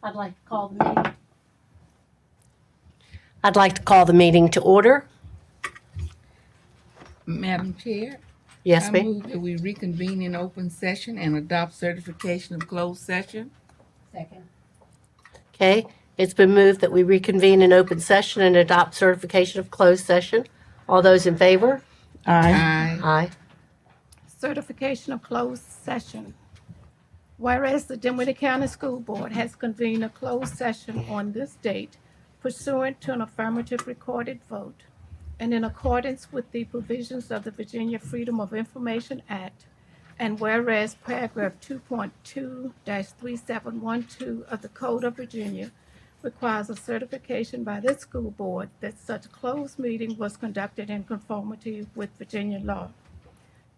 I'd like to call the meeting to order. Madam Chair, Yes, I ma'am. move that we reconvene in open session and adopt certification of closed session. Second. Okay, it's been moved that we reconvene in open session and adopt certification of closed session. All those in favor? Aye. Aye. Certification of closed session. Whereas the Dinwiddie County School Board has convened a closed session on this date pursuant to an affirmative recorded vote and in accordance with the provisions of the Virginia Freedom of Information Act, and whereas paragraph 2.2-3712 of the Code of Virginia requires a certification by this school board that such closed meeting was conducted in conformity with Virginia law.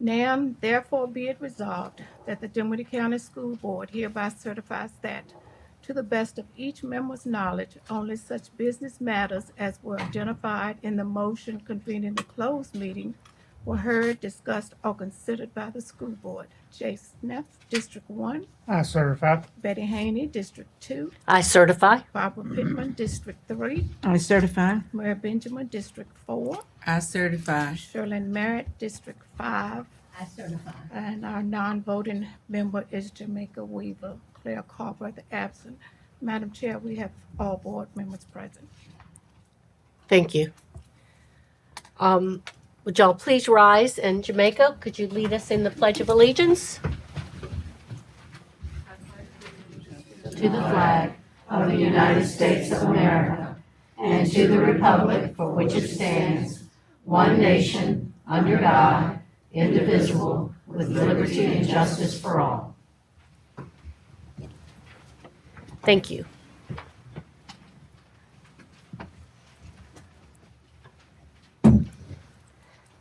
Now, therefore, be it resolved that the Dinwiddie County School Board hereby certifies that, to the best of each member's knowledge, only such business matters as were identified in the motion convening the closed meeting were heard, discussed, or considered by the school board. Jay Smith, District 1. I certify. Betty Haney, District 2. I certify. Barbara Pittman, District 3. I certify. Mary Benjamin, District 4. I certify. Shirley Merritt, District 5. I certify. And our non-voting member is Jamaica Weaver. Claire Carver, the absent. Madam Chair, we have all board members present. Thank you. Would y'all please rise, and Jamaica, could you lead us in the Pledge of Allegiance? To the flag of the United States of America and to the republic for which it stands, one nation, under God, indivisible, with liberty and justice for all. Thank you.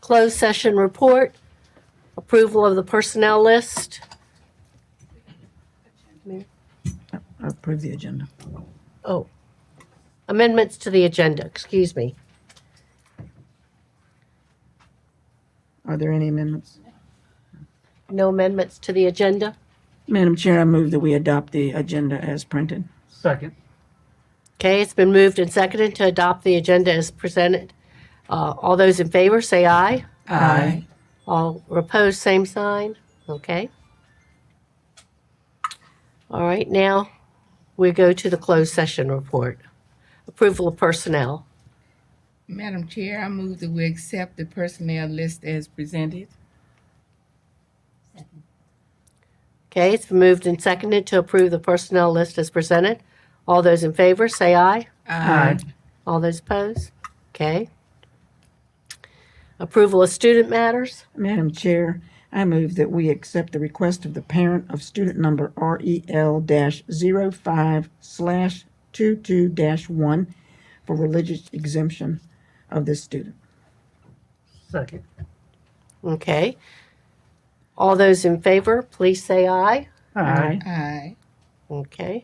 Closed session report, approval of the personnel list. I approve the agenda. Oh, amendments to the agenda, excuse me. Are there any amendments? No amendments to the agenda? Madam Chair, I move that we adopt the agenda as printed. Second. Okay, it's been moved and seconded to adopt the agenda as presented. All those in favor, say aye. Aye. All opposed, same sign. Okay. All right, now we go to the closed session report. Approval of personnel. Madam Chair, I move that we accept the personnel list as presented. Second. Okay, it's been moved and seconded to approve the personnel list as presented. All those in favor, say aye. Aye. All those opposed? Okay. Approval of student matters. Madam Chair, I move that we accept the request of the parent of student number REL-05/22-1 for religious exemption of this student. Second. Okay. All those in favor, please say aye. Aye. Aye. Okay.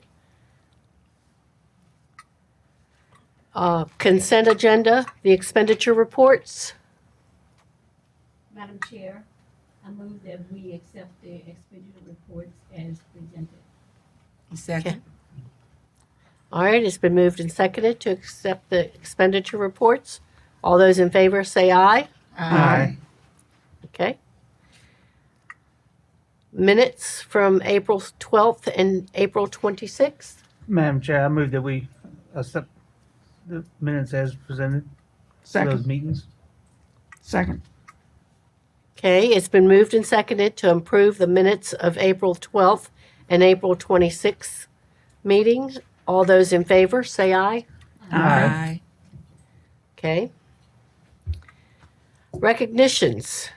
Consent agenda, the expenditure reports. Madam Chair, I move that we accept the expenditure reports as presented. Second. All right, it's been moved and seconded to accept the expenditure reports. All those in favor say aye. Aye. Okay. Minutes from April 12th and April 26th. Madam Chair, I move that we accept the minutes as presented for those Second. meetings. Second. Okay, it's been moved and seconded to approve the minutes of April 12th and April 26th meetings. All those in favor, say aye. Aye. Okay. Recognitions.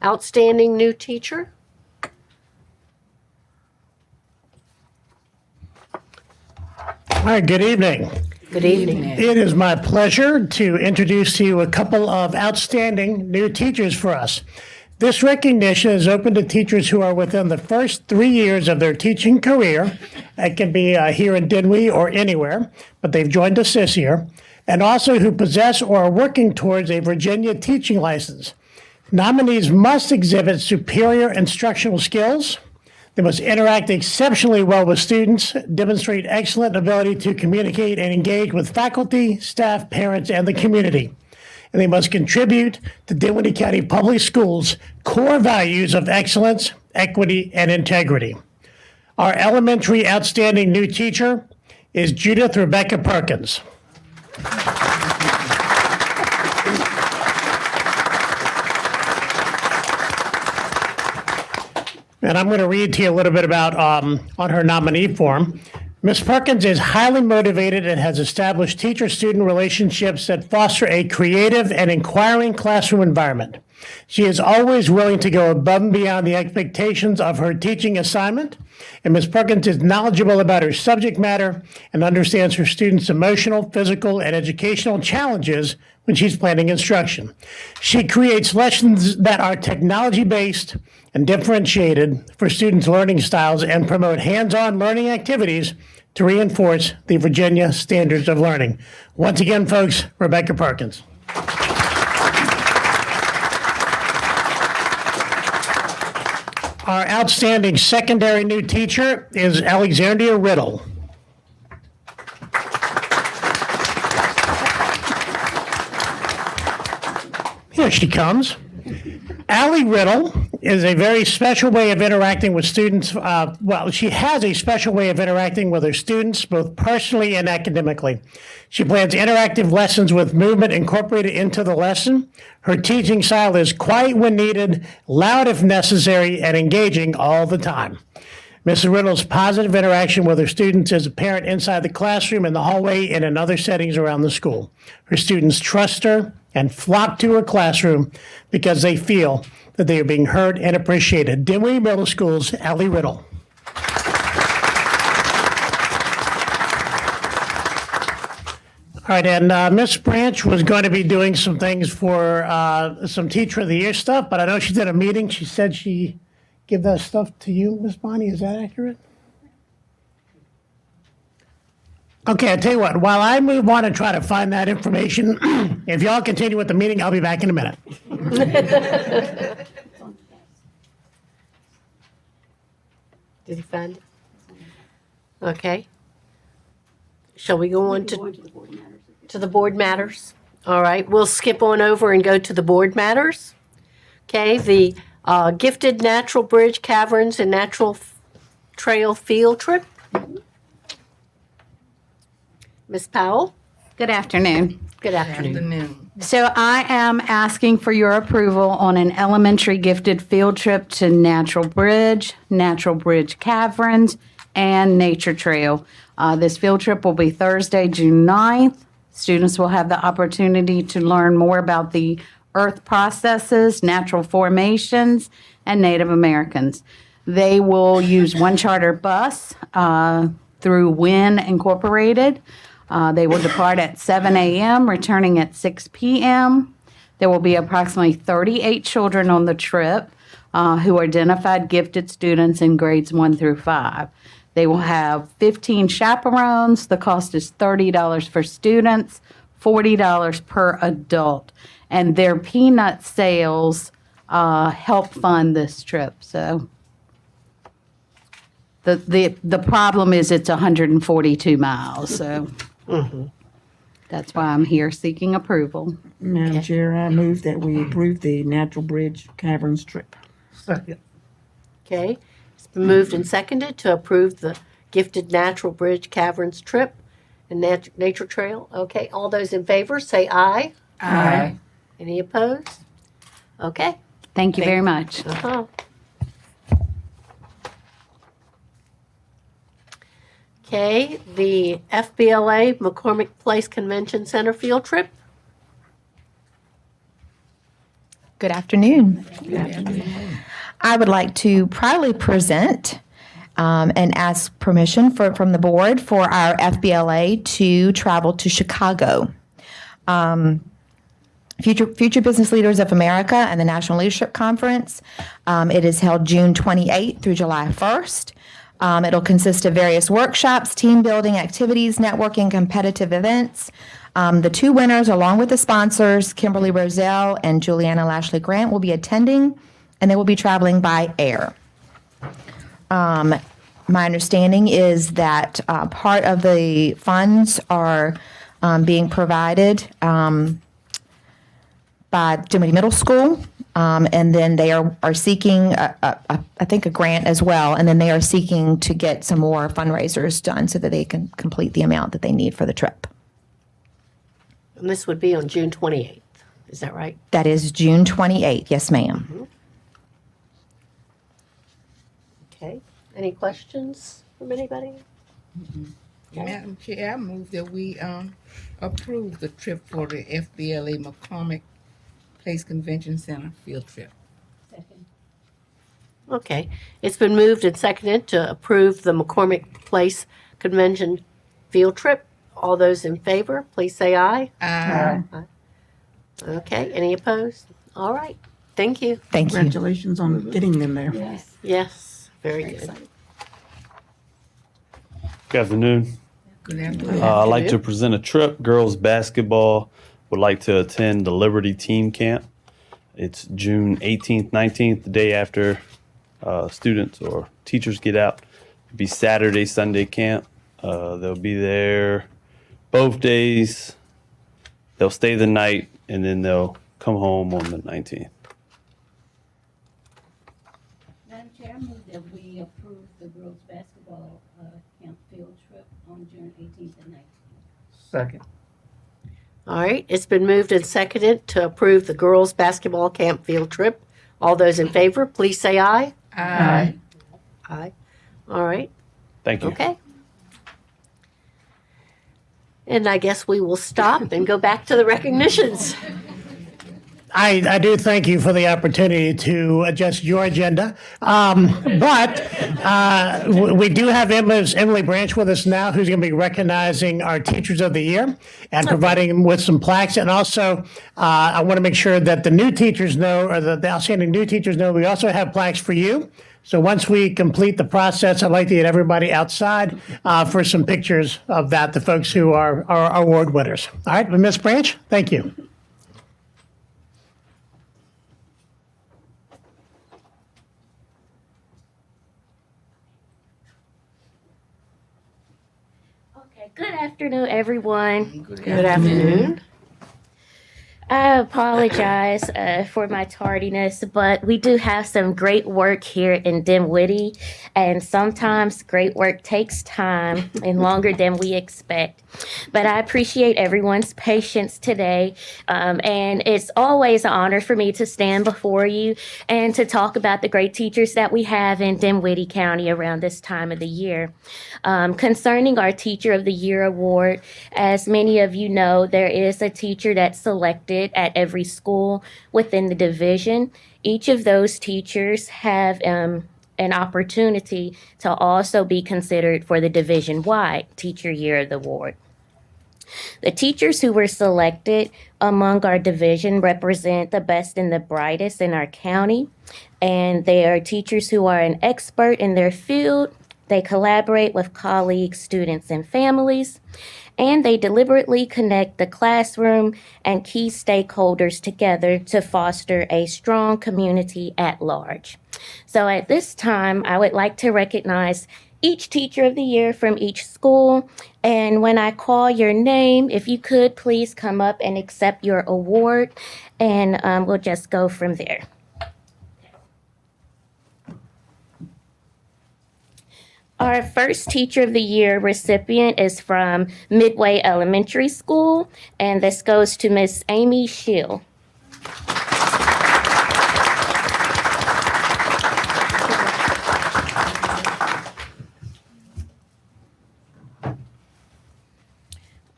Outstanding new teacher. Hi, good evening. Good evening. It is my pleasure to introduce to you a couple of outstanding new teachers for us. This recognition is open to teachers who are within the first 3 years of their teaching career. It can be here in Dinwiddie or anywhere, but they've joined us this year. And also who possess or are working towards a Virginia teaching license. Nominees must exhibit superior instructional skills. They must interact exceptionally well with students, demonstrate excellent ability to communicate and engage with faculty, staff, parents, and the community. And they must contribute to Dinwiddie County Public Schools' core values of excellence, equity, and integrity. Our elementary outstanding new teacher is Judith Rebecca Perkins. And I'm going to read to you a little bit about on her nominee form. Ms. Perkins is highly motivated and has established teacher-student relationships that foster a creative and inquiring classroom environment. She is always willing to go above and beyond the expectations of her teaching assignment, and Ms. Perkins is knowledgeable about her subject matter and understands her students' emotional, physical, and educational challenges when she's planning instruction. She creates lessons that are technology-based and differentiated for students' learning styles and promote hands-on learning activities to reinforce the Virginia standards of learning. Once again, folks, Rebecca Perkins. Our outstanding secondary new teacher is Alexandria Riddle. Here she comes. Allie Riddle is a very special way of interacting with students. She has a special way of interacting with her students, both personally and academically. She plans interactive lessons with movement incorporated into the lesson. Her teaching style is quiet when needed, loud if necessary, and engaging all the time. Mrs. Riddle's positive interaction with her students is apparent inside the classroom, in the hallway, and in other settings around the school. Her students trust her and flock to her classroom because they feel that they are being heard and appreciated. Dinwiddie Middle School's Allie Riddle. All right, and Miss Branch was going to be doing some things for some Teacher of the Year stuff, but I know she's at a meeting. She said she give that stuff to you, Miss Bonnie. Is that accurate? Okay, I'll tell you what. While I move on and try to find that information, if y'all continue with the meeting, I'll be back in a minute. Did you find it? Okay. Shall we go on to the board matters? All right, we'll skip on over and go to the board matters. Okay, the Gifted Natural Bridge, Caverns, and Natural Trail Field Trip. Ms. Powell? Good afternoon. Good afternoon. Afternoon. So I am asking for your approval on an elementary gifted field trip to Natural Bridge Caverns, and Nature Trail. This field trip will be Thursday, June 9th. Students will have the opportunity to learn more about the earth processes, natural formations, and Native Americans. They will use one charter bus through WIN Incorporated. They will depart at 7 a.m., returning at 6 p.m. There will be approximately 38 children on the trip who are identified gifted students in grades 1 through 5. They will have 15 chaperones. The cost is $30 for students, $40 per adult. And their peanut sales help fund this trip. So the problem is it's 142 miles. So that's why I'm here seeking approval. Madam Chair, I move that we approve the Natural Bridge Caverns trip. Second. Okay, it's been moved and seconded to approve the Gifted Natural Bridge Caverns trip and Nature Trail. Okay, all those in favor say aye. Aye. Any opposed? Okay. Thank you very much. Uh-huh. Okay, the Fbla McCormick Place Convention Center field trip. Good afternoon. I would like to proudly present and ask permission from the board for our FBLA to travel to Chicago. Future Business Leaders of America and the National Leadership Conference. It is held June 28th through July 1st. It'll consist of various workshops, team building activities, networking, competitive events. The two winners, along with the sponsors, Kimberly Roselle and Juliana Lashley Grant, will be attending, and they will be traveling by air. My understanding is that part of the funds are being provided by Dinwiddie Middle School, and then they are seeking, I think, a grant as well, and then they are seeking to get some more fundraisers done so that they can complete the amount that they need for the trip. And this would be on June 28th. Is that right? That is June 28th. Yes, ma'am. Okay. Any questions from anybody? Madam Chair, I move that we approve the trip for the Fbla Mccormick Place Convention Center field trip. Okay. It's been moved and seconded to approve the McCormick Place Convention field trip. All those in favor, please say aye. Aye. Okay. Any opposed? All right. Thank you. Thank you. Congratulations on getting them there. Yes. Very good. Good afternoon. Good afternoon. I'd like to present a trip. Girls basketball would like to attend the Liberty Team Camp. It's June 18th, 19th, the day after students or teachers get out. It'll be Saturday, Sunday camp. They'll be there both days. They'll stay the night, and then they'll come home on the 19th. Madam Chair, I move that we approve the girls' basketball camp field trip on June 18th and 19th. Second. All right. It's been moved and seconded to approve the girls' basketball camp field trip. All those in favor, please say aye. Aye. Aye. All right. Thank you. Okay. And I guess we will stop and go back to the recognitions. I do thank you for the opportunity to adjust your agenda. We do have Emily Branch with us now, who's going to be recognizing our Teachers of the Year and providing them with some plaques. And also, I want to make sure that the new teachers know, or the outstanding new teachers know, we also have plaques for you. So once we complete the process, I'd like to get everybody outside for some pictures of that, the folks who are our award winners. All right, Ms. Branch, thank you. Okay, good afternoon, everyone. Good afternoon. I apologize for my tardiness, but we do have some great work here in Dinwiddie, and sometimes great work takes time and longer than we expect. But I appreciate everyone's patience today, and it's always an honor for me to stand before you and to talk about the great teachers that we have in Dinwiddie County around this time of the year. Concerning our Teacher of the Year award, as many of you know, there is a teacher that's selected at every school within the division. Each of those teachers have an opportunity to also be considered for the division-wide Teacher Year of the Award. The teachers who were selected among our division represent the best and the brightest in our county, and they are teachers who are an expert in their field. They collaborate with colleagues, students, and families, and they deliberately connect the classroom and key stakeholders together to foster a strong community at large. So at this time, I would like to recognize each Teacher of the Year from each school. And when I call your name, if you could please come up and accept your award, and we'll just go from there. Our first Teacher of the Year recipient is from Midway Elementary School, and this goes to Miss Amy Schill.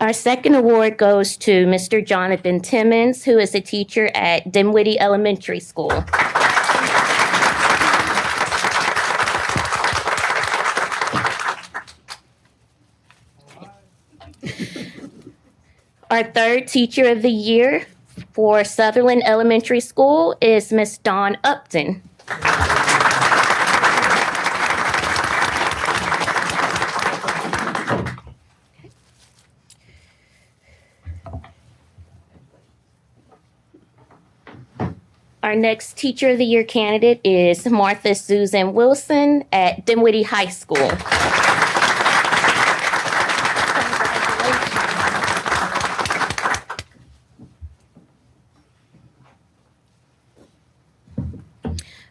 Our second award goes to Mr. Jonathan Timmons, who is a teacher at Dinwiddie Elementary School. Our third Teacher of the Year for Sutherland Elementary School is Miss Dawn Upton. Our next Teacher of the Year candidate is Martha Susan Wilson at Dinwiddie High School.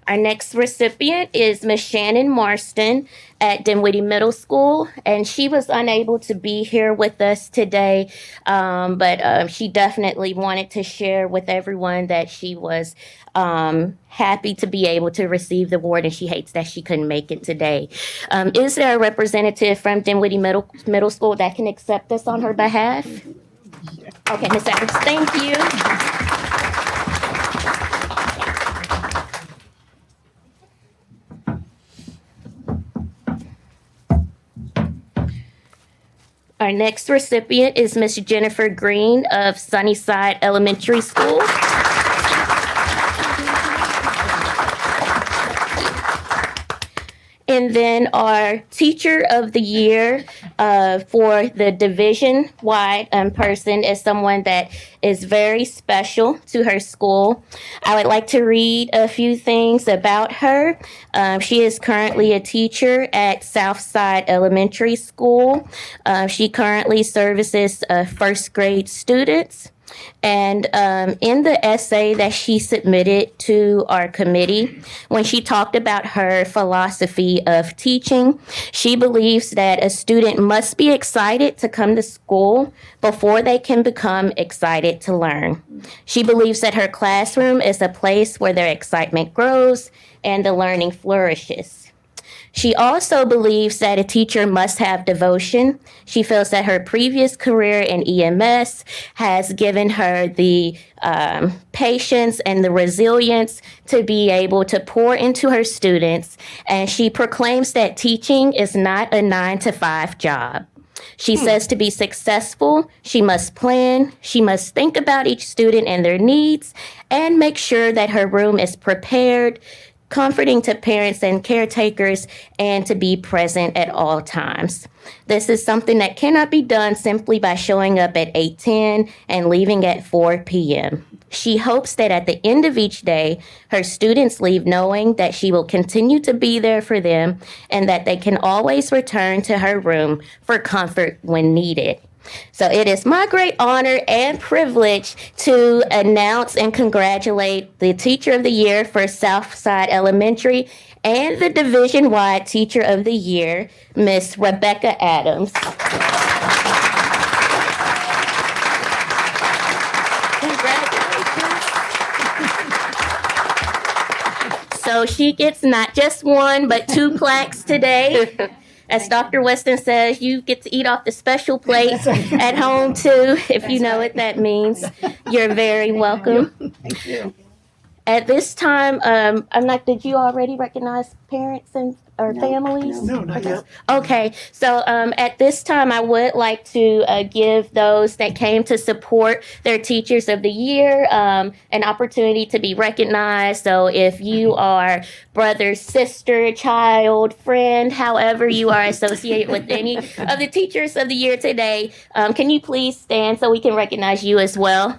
Our next recipient is Miss Shannon Marston at Dinwiddie Middle School, and she was unable to be here with us today, but she definitely wanted to share with everyone that she was happy to be able to receive the award, and she hates that she couldn't make it today. Is there a representative from Dinwiddie Middle School that can accept this on her behalf? Okay, Ms. Adams, thank you. Our next recipient is Miss Jennifer Green of Sunnyside Elementary School. And then our Teacher of the Year for the division-wide person is someone that is very special to her school. I would like to read a few things about her. She is currently a teacher at Southside Elementary School. She currently services first grade students. And in the essay that she submitted to our committee, when she talked about her philosophy of teaching, she believes that a student must be excited to come to school before they can become excited to learn. She believes that her classroom is a place where their excitement grows and the learning flourishes. She also believes that a teacher must have devotion. She feels that her previous career in EMS has given her the patience and the resilience to be able to pour into her students. And she proclaims that teaching is not a 9-to-5 job. She says to be successful, she must plan, she must think about each student and their needs, and make sure that her room is prepared, comforting to parents and caretakers, and to be present at all times. This is something that cannot be done simply by showing up at 8:10 and leaving at 4 p.m. She hopes that at the end of each day, her students leave knowing that she will continue to be there for them and that they can always return to her room for comfort when needed. So it is my great honor and privilege to announce and congratulate the Teacher of the Year for Southside Elementary and the Division-wide Teacher of the Year, Miss Rebecca Adams. Congratulations. So she gets not just one, but 2 plaques today. As Dr. Weston says, you get to eat off the special plate at home too, if you know what that means. You're very welcome. Thank you. At this time, did you already recognize parents or families? No, not yet. Okay, so at this time, I would like to give those that came to support their Teachers of the Year an opportunity to be recognized. So if you are brother, sister, child, friend, however you are associated with any of the Teachers of the Year today, can you please stand so we can recognize you as well?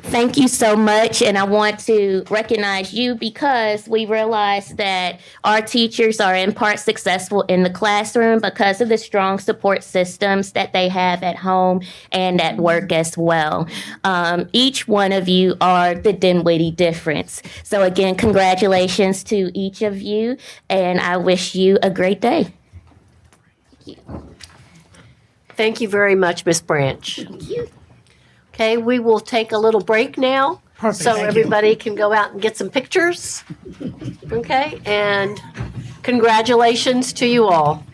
Thank you so much, and I want to recognize you because we realize that our teachers are in part successful in the classroom because of the strong support systems that they have at home and at work as well. Each one of you are the Dinwiddie difference. So again, congratulations to each of you, and I wish you a great day. Thank you very much, Ms. Branch. Thank you. Okay, we will take a little break now. Perfect, So thank you. everybody can go out and get some pictures. Okay, and congratulations to you all.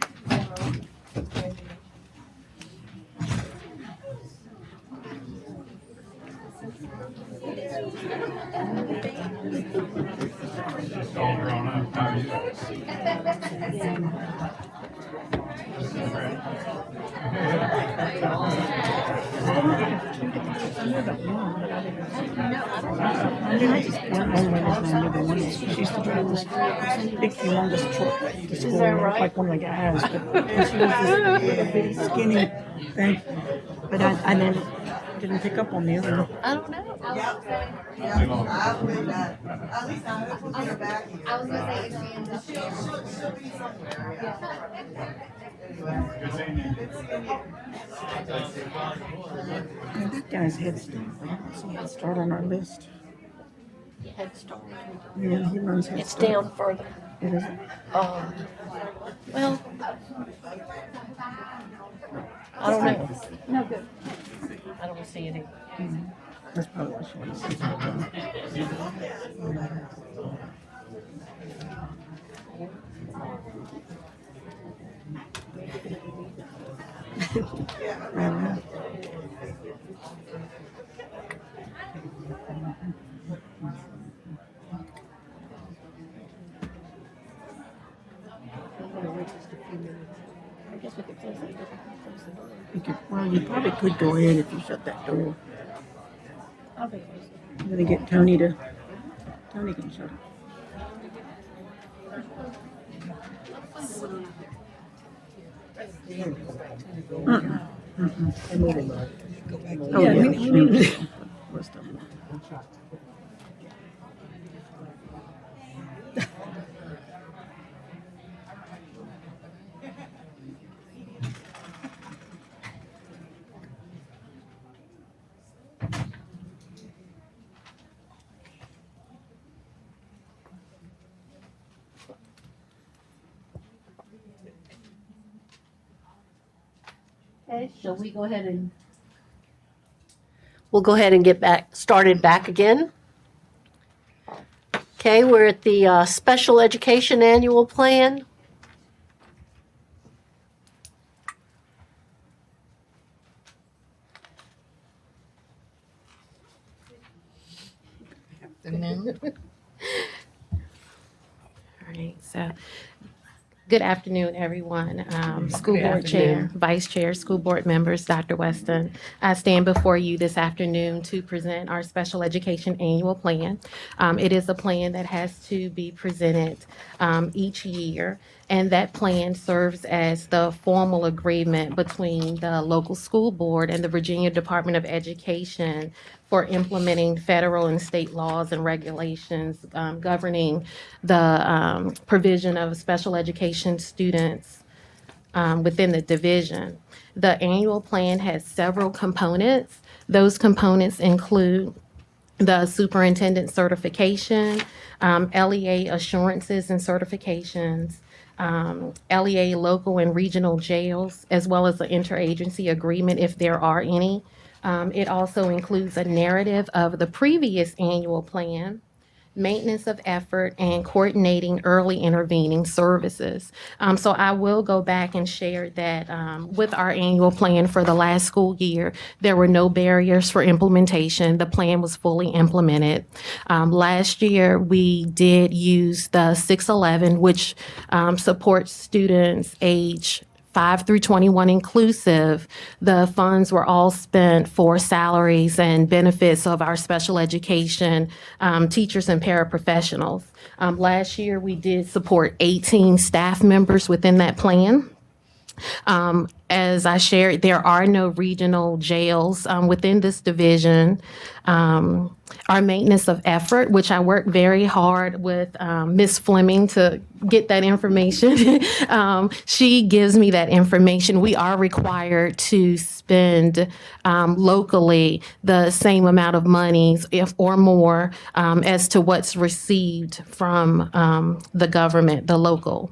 One old lady's name, the one she used to drive this big humongous truck to school, like one of the guys. But she was this little bitty skinny thing. But I didn't pick up on the other one. I don't know. That guy's Head Start. I don't see Head Start on our list. Head Start. Yeah, he runs Head It's Start. down further. It isn't. Well, I don't know. No good. I don't see it either. That's probably why she wants to see Well, you probably could go in if you shut that door. I'm gonna get Tony can shut it. Oh, yeah. We need to. Okay, shall we go ahead and? We'll go ahead and get started back again. Okay, we're at the Special Education Annual Plan. Afternoon. All right, so good afternoon, everyone. School Board Chair, Vice Chair, School Board members, Dr. Weston. I stand before you this afternoon to present our Special Education Annual Plan. It is a plan that has to be presented each year, and that plan serves as the formal agreement between the local school board and the Virginia Department of Education for implementing federal and state laws and regulations governing the provision of special education students within the division. The annual plan has several components. Those components include the superintendent certification, LEA assurances and certifications, LEA local and regional jails, as well as the interagency agreement if there are any. It also includes a narrative of the previous annual plan, maintenance of effort, and coordinating early intervening services. So I will go back and share that with our annual plan for the last school year, there were no barriers for implementation. The plan was fully implemented. Last year, we did use the 611, which supports students age 5 through 21 inclusive. The funds were all spent for salaries and benefits of our special education teachers and paraprofessionals. Last year, we did support 18 staff members within that plan. As I shared, there are no regional jails within this division. Our maintenance of effort, which I worked very hard with Ms. Fleming to get that information. She gives me that information. We are required to spend locally the same amount of monies, if or more, as to what's received from the government, the local.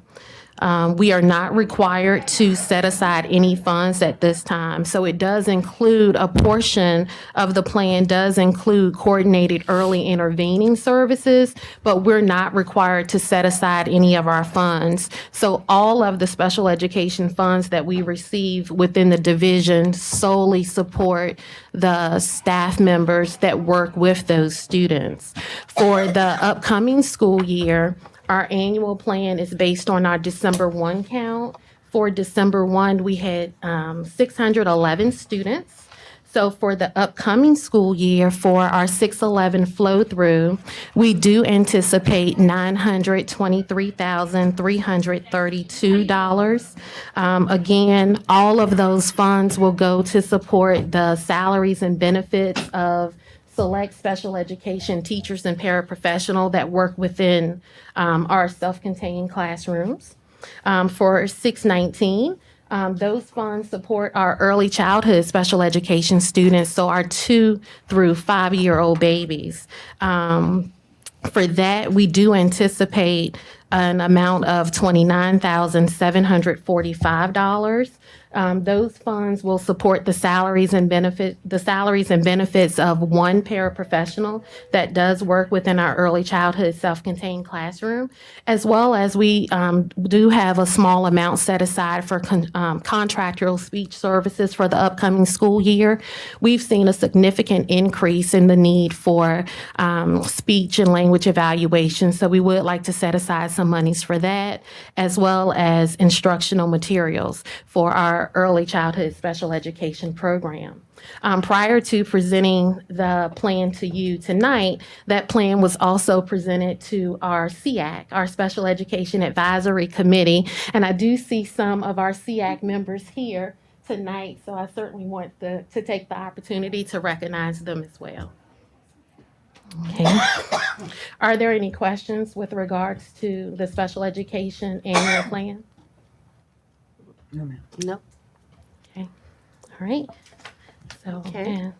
We are not required to set aside any funds at this time. So it does include a portion of the plan does include coordinated early intervening services, but we're not required to set aside any of our funds. So all of the special education funds that we receive within the division solely support the staff members that work with those students. For the upcoming school year, our annual plan is based on our December 1 count. For December 1, we had 611 students. So for the upcoming school year, for our 611 flow-through, we do anticipate $923,332. Again, all of those funds will go to support the salaries and benefits of select special education teachers and paraprofessional that work within our self-contained classrooms. For 619, those funds support our early childhood special education students, so our 2 through 5-year-old babies. For that, we do anticipate an amount of $29,745. Those funds will support the salaries and benefits of one paraprofessional that does work within our early childhood self-contained classroom, as well as we do have a small amount set aside for contractual speech services for the upcoming school year. We've seen a significant increase in the need for speech and language evaluation, so we would like to set aside some monies for that, as well as instructional materials for our early childhood special education program. Prior to presenting the plan to you tonight, that plan was also presented to our SEAC, our Special Education Advisory Committee, and I do see some of our SEAC members here tonight, so I certainly want to take the opportunity to recognize them as well. Okay. Are there any questions with regards to the special education annual plan? No. Okay. All right. So, Okay. and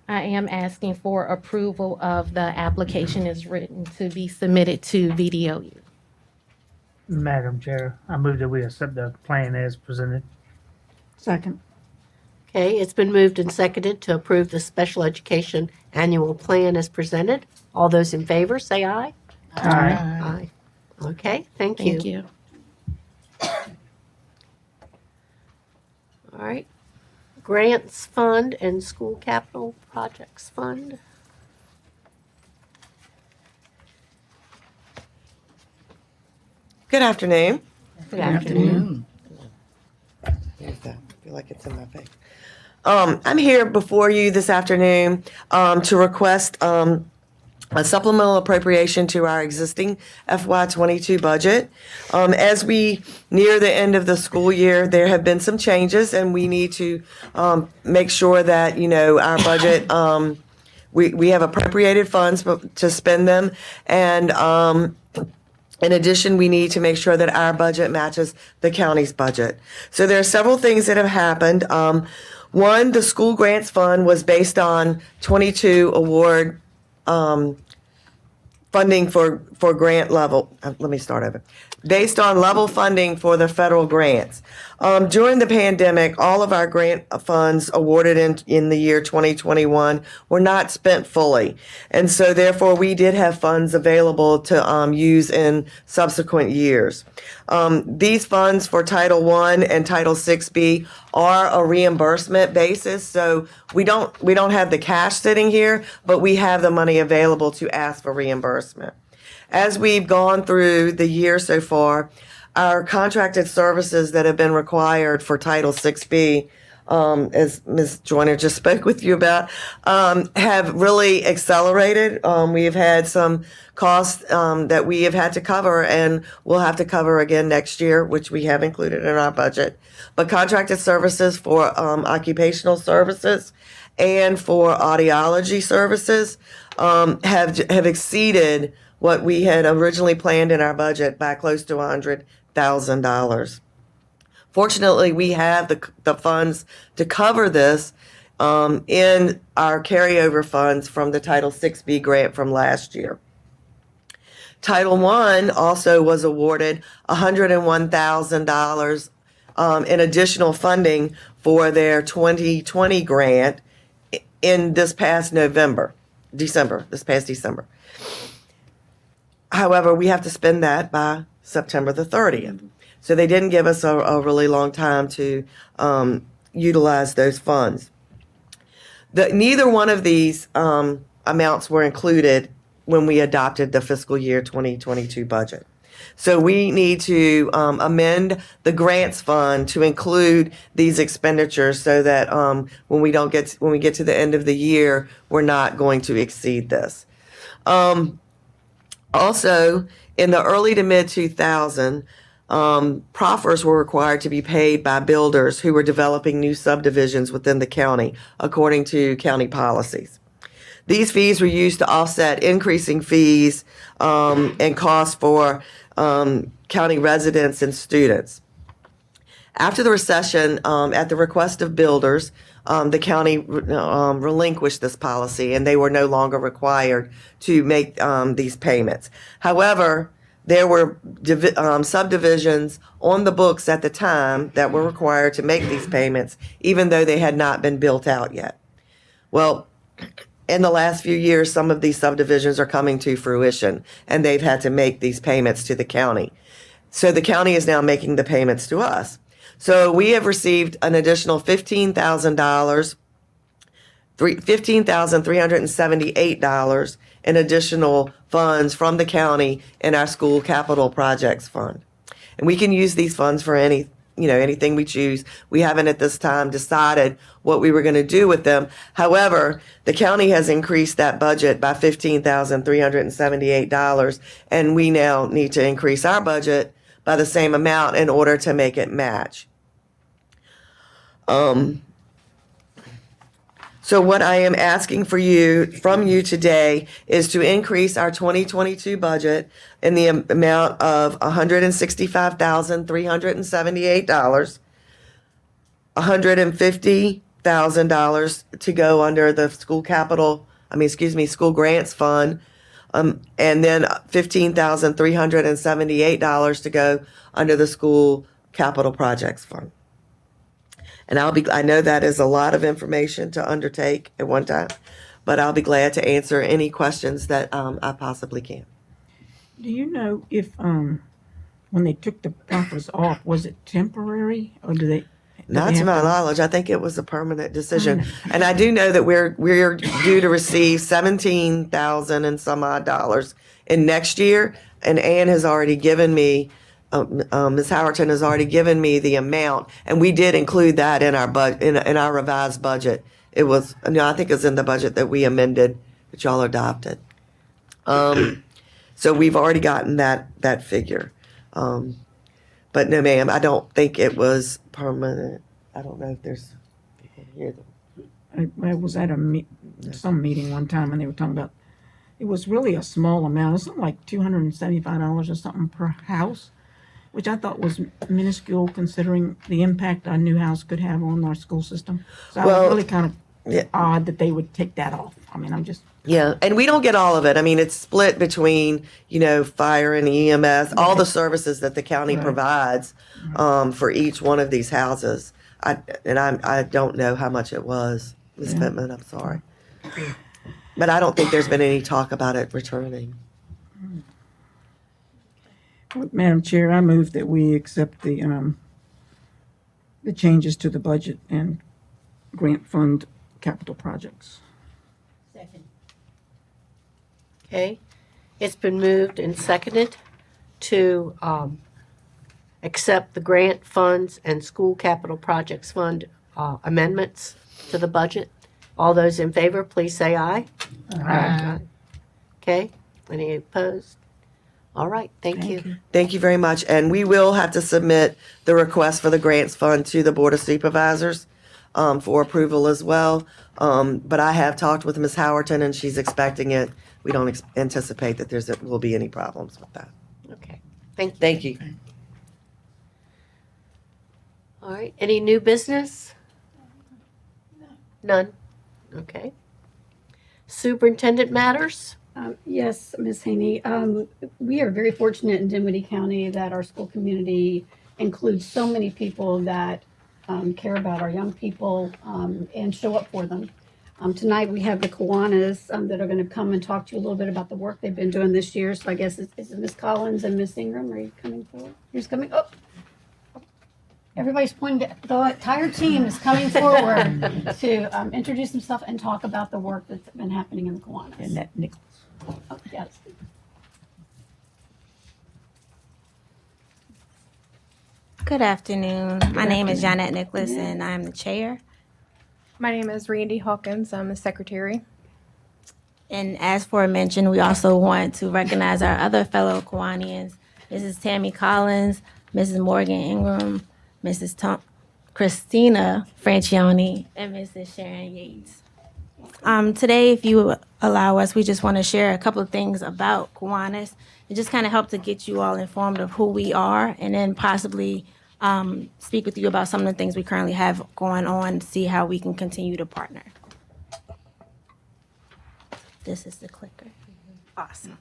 I am asking for approval of the application as written to be submitted to VDOU. Madam Chair, I move that we accept the plan as presented. Second. Okay, it's been moved and seconded to approve the special education annual plan as presented. All those in favor, say aye. Aye. Okay, thank you. Thank you. All right. Grants Fund and School Capital Projects Fund. Good afternoon. Good afternoon. There's that. I feel like it's in my face. I'm here before you this afternoon to request a supplemental appropriation to our existing FY22 budget. As we near the end of the school year, there have been some changes, and we need to make sure that, you know, our budget, we have appropriated funds to spend them, and in addition, we need to make sure that our budget matches the county's budget. So there are several things that have happened. One, the school grants fund was based on 22 award funding for grant level. Let me start over. Based on level funding for the federal grants. During the pandemic, all of our grant funds awarded in the year 2021 were not spent fully. And so therefore we did have funds available to use in subsequent years. These funds for Title I and Title 6B are a reimbursement basis. So we don't have the cash sitting here, but we have the money available to ask for reimbursement. As we've gone through the year so far, our contracted services that have been required for Title 6B, as Ms. Joyner just spoke with you about, have really accelerated. We have had some costs that we have had to cover, and we'll have to cover again next year, which we have included in our budget. But contracted services for occupational services and for audiology services have exceeded what we had originally planned in our budget by close to $100,000. Fortunately, we have the funds to cover this in our carryover funds from the Title 6B grant from last year. Title I also was awarded $101,000 in additional funding for their 2020 grant in this past December. However, we have to spend that by September the 30th. So they didn't give us a really long time to utilize those funds. Neither one of these amounts were included when we adopted the fiscal year 2022 budget. So we need to amend the grants fund to include these expenditures so that when we get to the end of the year, we're not going to exceed this. Also, in the early to mid 2000, proffers were required to be paid by builders who were developing new subdivisions within the county, according to county policies. These fees were used to offset increasing fees and costs for county residents and students. After the recession, at the request of builders, the county relinquished this policy and they were no longer required to make these payments. However, there were subdivisions on the books at the time that were required to make these payments, even though they had not been built out yet. Well, in the last few years, some of these subdivisions are coming to fruition, and they've had to make these payments to the county. So the county is now making the payments to us. So we have received an additional $15,000, $15,378 in additional funds from the county in our school capital projects fund. And we can use these funds for anything we choose. We haven't at this time decided what we were going to do with them. However, the county has increased that budget by $15,378, and we now need to increase our budget by the same amount in order to make it match. So what I am asking from you today is to increase our 2022 budget in the amount of $165,378, $150,000 to go under the school school grants fund, and then $15,378 to go under the school capital projects fund. And I know that is a lot of information to undertake at one time, but I'll be glad to answer any questions that I possibly can. Do you know if, when they took the proffers off, was it temporary or do they? Not to my knowledge, I think it was a permanent decision. And I do know that we're due to receive $17,000 and some odd dollars in next year. And Ann has already given me, Ms. Howerton has already given me the amount, and we did include that in our in our revised budget. It was, I think it's in the budget that we amended, that y'all adopted. So we've already gotten that figure. But no, ma'am, I don't think it was permanent. I don't know if there's here. I was at some meeting one time and they were talking about, it was really a small amount. It's something like $275 or something per house, which I thought was minuscule considering the impact our new house could have on our school system. So I was really kind of odd that they would take that off. I mean, I'm just. Yeah, and we don't get all of it. I mean, it's split between, fire and EMS, all the services that the county provides for each one of these houses. I don't know how much it was, Ms. Pittman, I'm sorry. But I don't think there's been any talk about it returning. Madam Chair, I move that we accept the changes to the budget and grant fund capital projects. Second. Okay, it's been moved and seconded to accept the grant funds and school capital projects fund amendments to the budget. All those in favor, please say aye. Aye. Okay, any opposed? All right, thank you. Thank you very much. And we will have to submit the request for the grants fund to the Board of Supervisors for approval as well. But I have talked with Ms. Howerton and she's expecting it. We don't anticipate that there will be any problems with that. Okay, thank you. Thank you. All right, any new business? None? Okay. Superintendent matters? Yes, Ms. Haney. We are very fortunate in Dinwiddie County that our school community includes so many people that care about our young people and show up for them. Tonight we have the Kiwanis that are going to come and talk to you a little bit about the work they've been doing this year. So I guess is it Ms. Collins and Ms. Ingram? Are you coming forward? Who's coming? Oh, everybody's pointing. The entire team is coming forward to introduce themselves and talk about the work that's been happening in the Kiwanis. And that Nichols. Oh, yes. Good afternoon. My name is Janet Nicholas, and I'm the chair. My name is Randy Hawkins. I'm the secretary. And as for mentioned, we also want to recognize our other fellow Kiwanians, Mrs. Tammy Collins, Mrs. Morgan Ingram, Mrs. Christina Francione, and Mrs. Sharon Yates. Today, if you allow us, we just want to share a couple of things about Kiwanis and just kind of help to get you all informed of who we are, and then possibly speak with you about some of the things we currently have going on, see how we can continue to partner. This is the clicker. Awesome.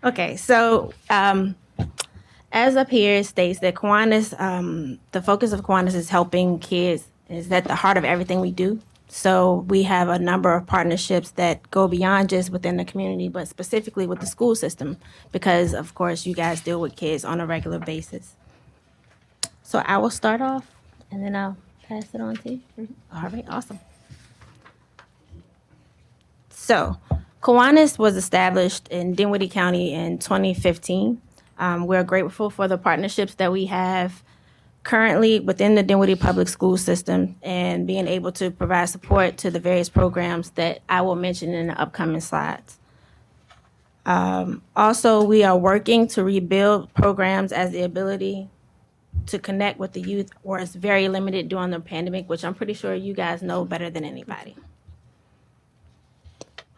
Okay, so as up here it states that Kiwanis, the focus of Kiwanis is helping kids, is at the heart of everything we do. So we have a number of partnerships that go beyond just within the community, but specifically with the school system, because of course you guys deal with kids on a regular basis. So I will start off and then I'll pass it on to you. All right, awesome. So Kiwanis was established in Dinwiddie County in 2015. We're grateful for the partnerships that we have currently within the Dinwiddie Public School System and being able to provide support to the various programs that I will mention in the upcoming slides. Also, we are working to rebuild programs as the ability to connect with the youth was very limited during the pandemic, which I'm pretty sure you guys know better than anybody.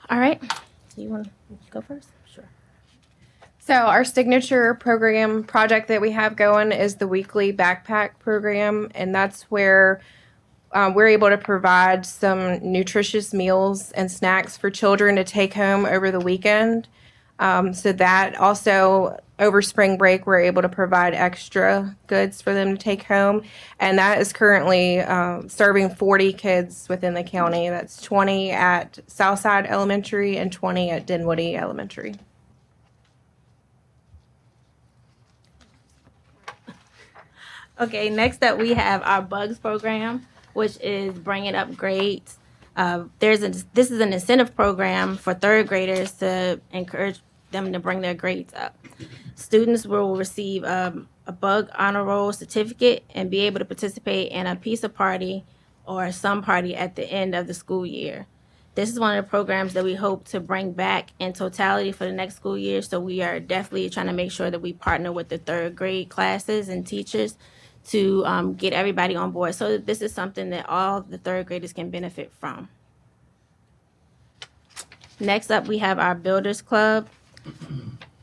All right, so you want to go first? Sure. So our signature program project that we have going is the weekly backpack program, and that's where we're able to provide some nutritious meals and snacks for children to take home over the weekend. So that also over spring break, we're able to provide extra goods for them to take home. And that is currently serving 40 kids within the county. That's 20 at Southside Elementary and 20 at Dinwiddie Elementary. Okay, next up we have our BUGS program, which is bringing up grades. This is an incentive program for third graders to encourage them to bring their grades up. Students will receive a BUG honor roll certificate and be able to participate in a pizza party or some party at the end of the school year. This is one of the programs that we hope to bring back in totality for the next school year. So we are definitely trying to make sure that we partner with the third grade classes and teachers to get everybody on board. So that this is something that all the third graders can benefit from. Next up, we have our Builders Club.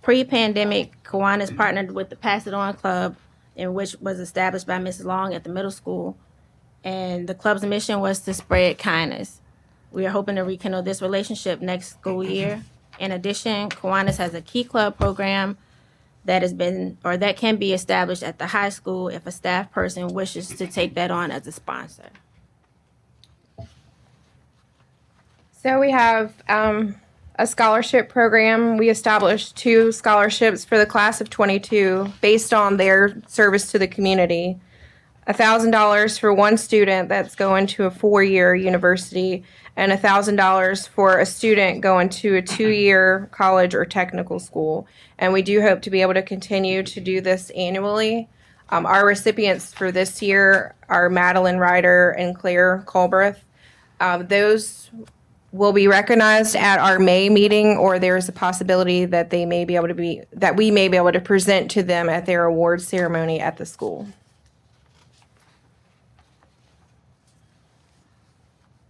Pre-pandemic, Kiwanis partnered with the Pass It On Club, in which was established by Mrs. Long at the middle school. And the club's mission was to spread kindness. We are hoping to rekindle this relationship next school year. In addition, Kiwanis has a Key Club program that can be established at the high school if a staff person wishes to take that on as a sponsor. So we have a scholarship program. We established 2 scholarships for the class of 22 based on their service to the community. $1,000 for one student that's going to a 4-year university, and $1,000 for a student going to a 2-year college or technical school. And we do hope to be able to continue to do this annually. Our recipients for this year are Madeline Ryder and Claire Culbreth. Those will be recognized at our May meeting, or there's a possibility that we may be able to present to them at their awards ceremony at the school.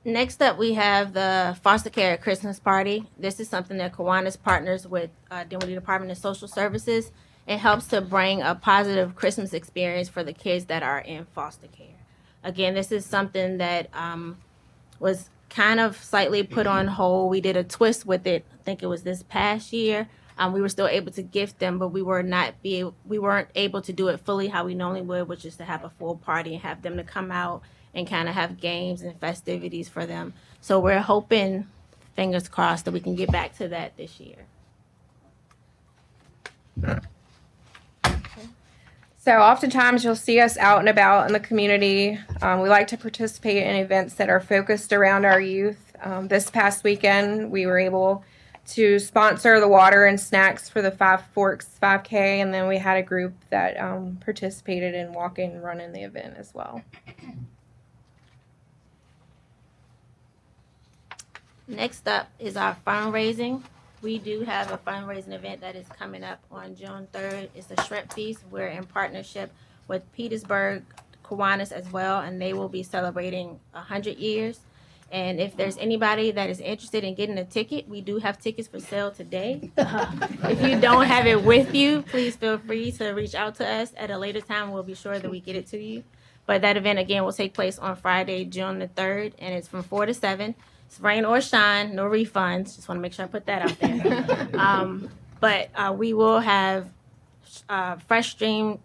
Next up, we have the Foster Care Christmas Party. This is something that Kiwanis partners with Dinwiddie Department of Social Services. It helps to bring a positive Christmas experience for the kids that are in foster care. Again, this is something that was kind of slightly put on hold. We did a twist with it. I think it was this past year. We were still able to gift them, but we weren't able to do it fully how we normally would, which is to have a full party and have them to come out and kind of have games and festivities for them. So we're hoping, fingers crossed, that we can get back to that this year. So oftentimes you'll see us out and about in the community. We like to participate in events that are focused around our youth. This past weekend, we were able to sponsor the water and snacks for the Five Forks 5K, and then we had a group that participated in walking and running the event as well. Next up is our fundraising. We do have a fundraising event that is coming up on June 3rd. It's the Shrimp Feast. We're in partnership with Petersburg, Kiwanis as well, and they will be celebrating 100 years. And if there's anybody that is interested in getting a ticket, we do have tickets for sale today. If you don't have it with you, please feel free to reach out to us at a later time. We'll be sure that we get it to you. But that event, again, will take place on Friday, June the 3rd, and it's from 4 to 7. It's rain or shine, no refunds. Just want to make sure I put that out there. But we will have fresh steamed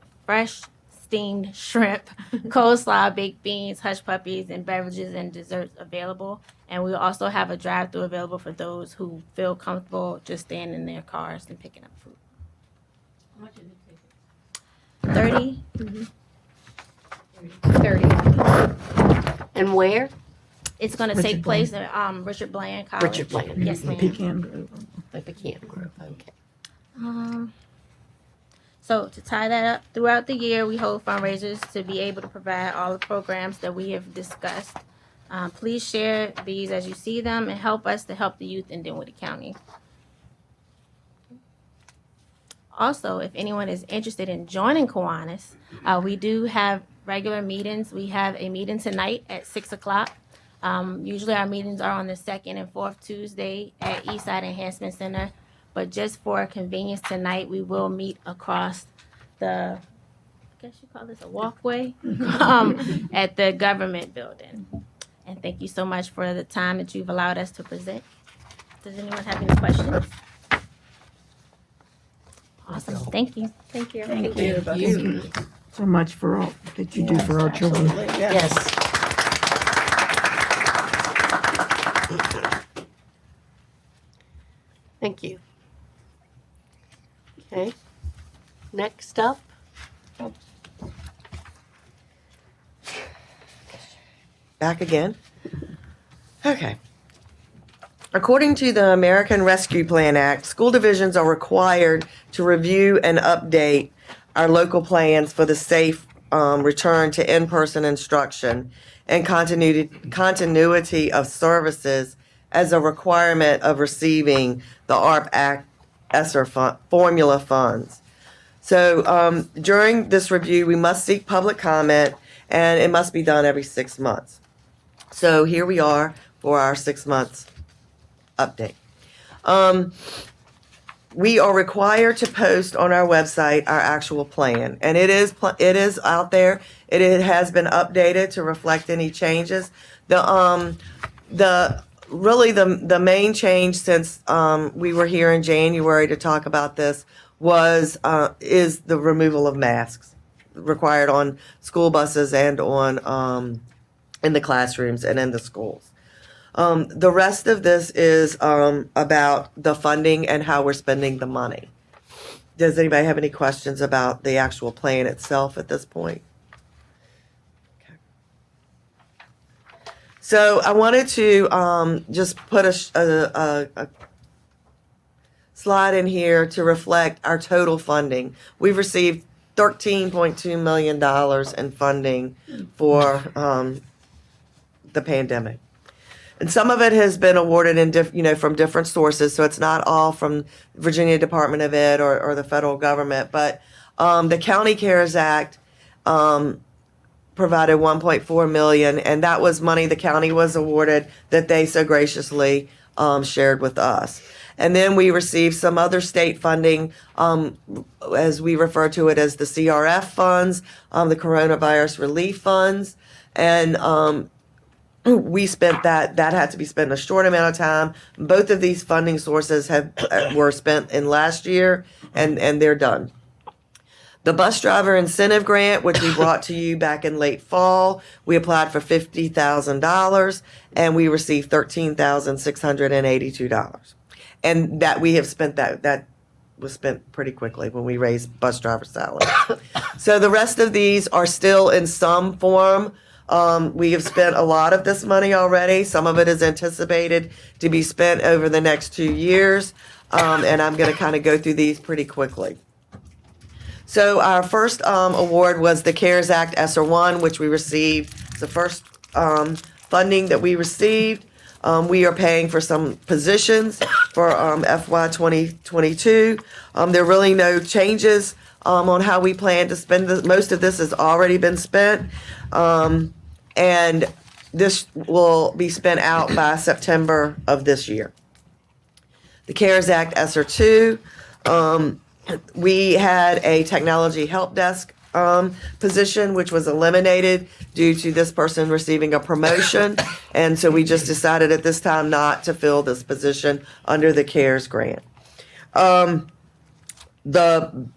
shrimp, coleslaw, baked beans, hush puppies, and beverages and desserts available. And we'll also have a drive-thru available for those who feel comfortable just staying in their cars and picking up food. How much is it? 30. 30. And where? It's going to take place at Richard Bland College. Richard Bland. Yes, ma'am. Pecan Grove. The Pecan Grove, okay. So to tie that up, throughout the year, we hold fundraisers to be able to provide all the programs that we have discussed. Please share these as you see them and help us to help the youth in Dinwiddie County. Also, if anyone is interested in joining Kiwanis, we do have regular meetings. We have a meeting tonight at 6 o'clock. Usually our meetings are on the second and fourth Tuesday at Eastside Enhancement Center. But just for convenience tonight, we will meet across the, I guess you call this a walkway, at the government building. And thank you so much for the time that you've allowed us to present. Does anyone have any questions? Awesome. Thank you. Thank you. Thank you so much for all that you do for our children. Yes. Thank you. Okay. Next up. Back again. Okay. According to the American Rescue Plan Act, school divisions are required to review and update our local plans for the safe return to in-person instruction and continuity of services as a requirement of receiving the ARP Act ESSER formula funds. So during this review, we must seek public comment, and it must be done every 6 months. So here we are for our 6 months update. We are required to post on our website our actual plan, and it is out there. It has been updated to reflect any changes. The main change since we were here in January to talk about this is the removal of masks required on school buses and on in the classrooms and in the schools. The rest of this is about the funding and how we're spending the money. Does anybody have any questions about the actual plan itself at this point? Okay. So I wanted to just put a slide in here to reflect our total funding. We've received $13.2 million in funding for the pandemic. And some of it has been awarded from different sources, so it's not all from Virginia Department of Ed or the federal government. But the County CARES Act provided $1.4 million, and that was money the county was awarded that they so graciously shared with us. And then we received some other state funding, as we refer to it as the CRF funds, the Coronavirus Relief Funds, and we spent that had to be spent in a short amount of time. Both of these funding sources were spent in last year, and they're done. The bus driver incentive grant, which we brought to you back in late fall, we applied for $50,000, and we received $13,682. And that we have spent that was spent pretty quickly when we raised bus driver salaries. So the rest of these are still in some form We have spent a lot of this money already. Some of it is anticipated to be spent over the next 2 years. And I'm going to kind of go through these pretty quickly. So our first award was the CARES Act ESSER 1, which we received. It's the first funding that we received. We are paying for some positions for FY 2022. There are really no changes on how we plan to spend this. Most of this has already been spent. And this will be spent out by September of this year. The CARES Act ESSER 2, we had a technology help desk position, which was eliminated due to this person receiving a promotion. And so we just decided at this time not to fill this position under the CARES grant. So those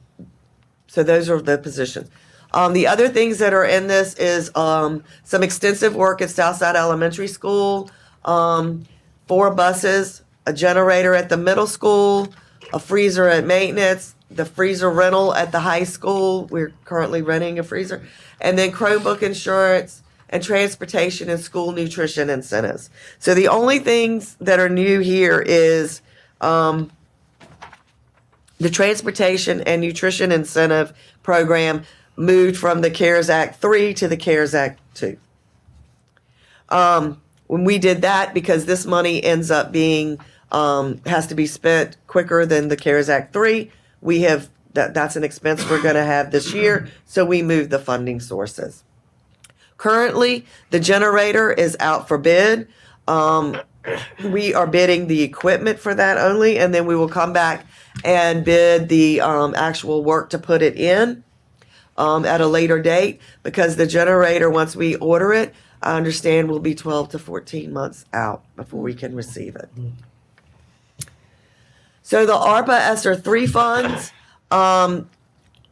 are the positions. The other things that are in this is some extensive work at Southside Elementary School, 4 buses, a generator at the middle school, a freezer at maintenance, the freezer rental at the high school. We're currently renting a freezer. And then Chromebook insurance and transportation and school nutrition incentives. So the only things that are new here is the transportation and nutrition incentive program moved from the CARES Act 3 to the CARES Act 2. When we did that, because this money ends up being, has to be spent quicker than the CARES Act 3, we have, that's an expense we're going to have this year, so we moved the funding sources. Currently, the generator is out for bid. We are bidding the equipment for that only, and then we will come back and bid the actual work to put it in at a later date, because the generator, once we order it, I understand will be 12 to 14 months out before we can receive it. So the ARPA ESSER 3 funds,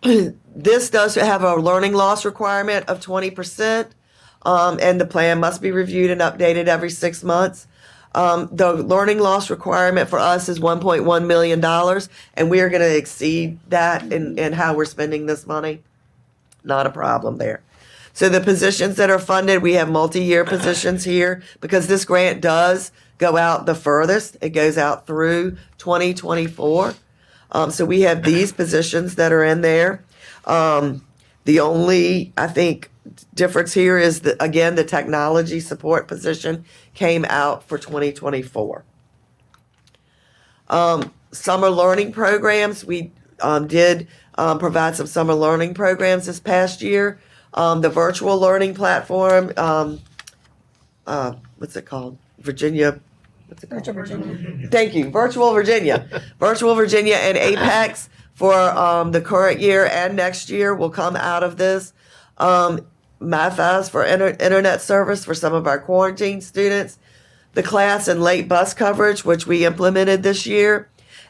this does have a learning loss requirement of 20%, and the plan must be reviewed and updated every 6 months. The learning loss requirement for us is $1.1 million, and we are going to exceed that in how we're spending this money. Not a problem there. So the positions that are funded, we have multi-year positions here because this grant does go out the furthest. It goes out through 2024. So we have these positions that are in there. The only, I think, difference here is that, again, the technology support position came out for 2024. Summer learning programs, we did provide some summer learning programs this past year. The virtual learning platform, what's it called? Virginia. What's it called? Virtual Virginia. Thank you. Virtual Virginia. Virtual Virginia and Apex for the current year and next year will come out of this. MyFast for internet service for some of our quarantine students. The class and late bus coverage, which we implemented this year.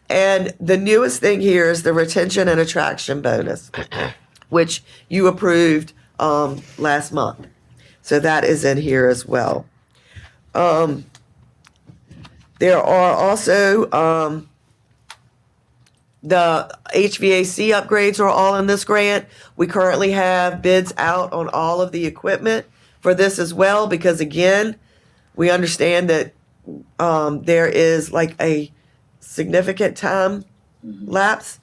And the newest thing here is the retention and attraction bonus, which you approved last month. So that is in here as well. There are also the HVAC upgrades are all in this grant. We currently have bids out on all of the equipment for this as well, because again, we understand that there is like a significant time lapse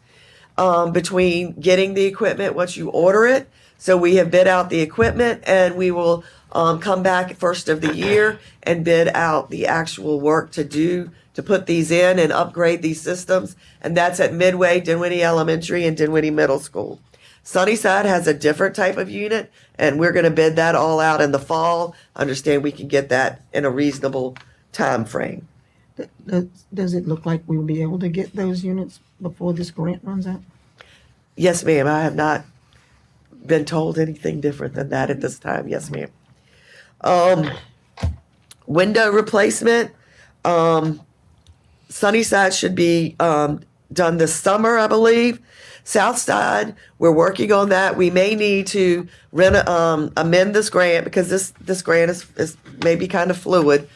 between getting the equipment once you order it. So we have bid out the equipment, and we will come back first of the year and bid out the actual work to do to put these in and upgrade these systems. And that's at Midway, Dinwiddie Elementary, and Dinwiddie Middle School. Sunnyside has a different type of unit, and we're going to bid that all out in the fall. Understand we can get that in a reasonable time frame. Does it look like we will be able to get those units before this grant runs out? Yes, ma'am. I have not been told anything different than that at this time. Yes, ma'am. Window replacement. Sunnyside should be done this summer, I believe. Southside, we're working on that. We may need to amend this grant because this grant is maybe kind of fluid.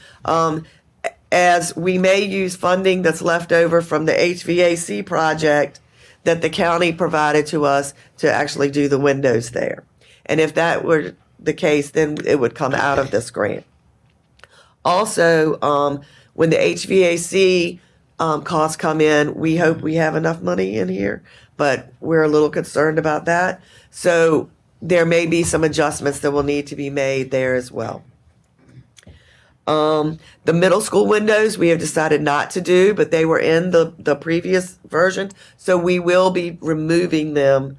As we may use funding that's left over from the HVAC project that the county provided to us to actually do the windows there. And if that were the case, then it would come out of this grant. Also, when the HVAC costs come in, we hope we have enough money in here, but we're a little concerned about that. So there may be some adjustments that will need to be made there as well. The middle school windows we have decided not to do, but they were in the previous version, so we will be removing them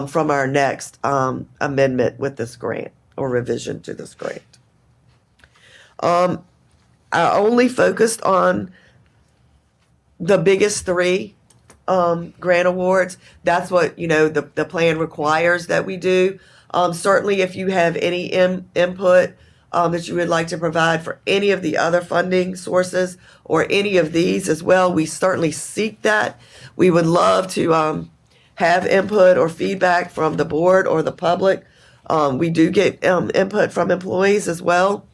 from our next amendment with this grant or revision to this grant. I only focused on the biggest three grant awards. That's what, the plan requires that we do. Certainly, if you have any input that you would like to provide for any of the other funding sources or any of these as well, we certainly seek that. We would love to have input or feedback from the board or the public. We do get input from employees as well.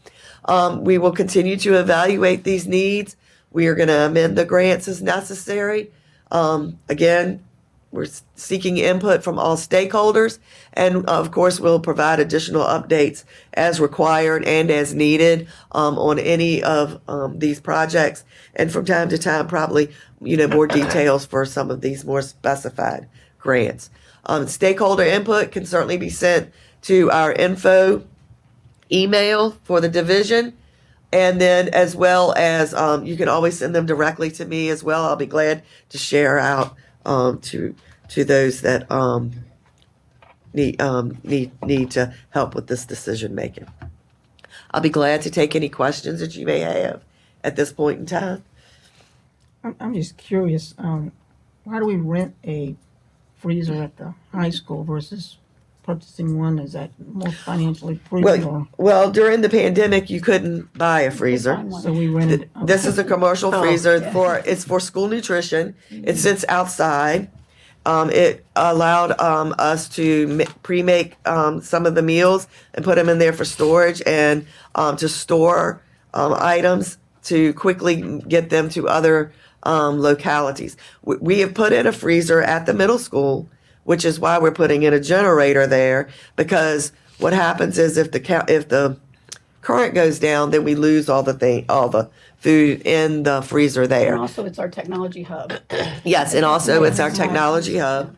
We will continue to evaluate these needs. We are going to amend the grants as necessary. Again, we're seeking input from all stakeholders, and of course, we'll provide additional updates as required and as needed on any of these projects, and from time to time, probably more details for some of these more specified grants. Stakeholder input can certainly be sent to our info email for the division. And then as well as you can always send them directly to me as well. I'll be glad to share out to those that need to help with this decision making. I'll be glad to take any questions that you may have at this point in time. I'm just curious, why do we rent a freezer at the high school versus purchasing one? Is that more financially prudent? Well, during the pandemic, you couldn't buy a freezer. So we rented. This is a commercial freezer it's for school nutrition. It sits outside. It allowed us to pre-make some of the meals and put them in there for storage and to store items to quickly get them to other localities. We have put in a freezer at the middle school, which is why we're putting in a generator there, because what happens is if the current goes down, then we lose all the food in the freezer there. And also, it's our technology hub. Yes, and also it's our technology hub.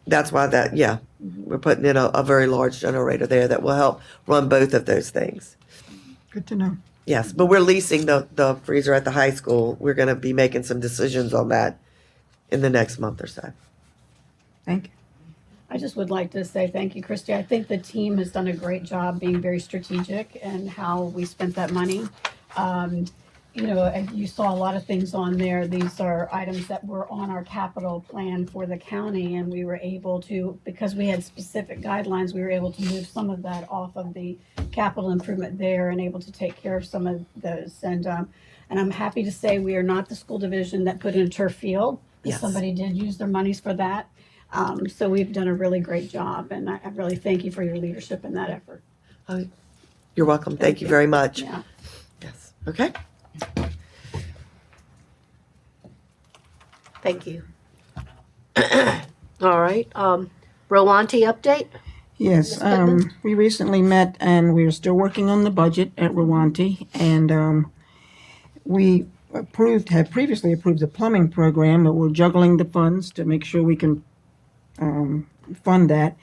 That's why we're putting in a very large generator there that will help run both of those things. Good to know. Yes, but we're leasing the freezer at the high school. We're going to be making some decisions on that in the next month or so. Thank you. I just would like to say thank you, Christy. I think the team has done a great job being very strategic in how we spent that money. And you saw a lot of things on there. These are items that were on our capital plan for the county, and we were able to, because we had specific guidelines, we were able to move some of that off of the capital improvement there and able to take care of some of those. And I'm happy to say we are not the school division that put in a turf field. Yes. Somebody did use their monies for that. So we've done a really great job, and I really thank you for your leadership in that effort. You're welcome. Thank you very much. Yeah. Yes. Okay. Thank you. All right. Rowanti update? Yes, we recently met and we are still working on the budget at Rwanti, and we had previously approved the plumbing program, but we're juggling the funds to make sure we can fund that.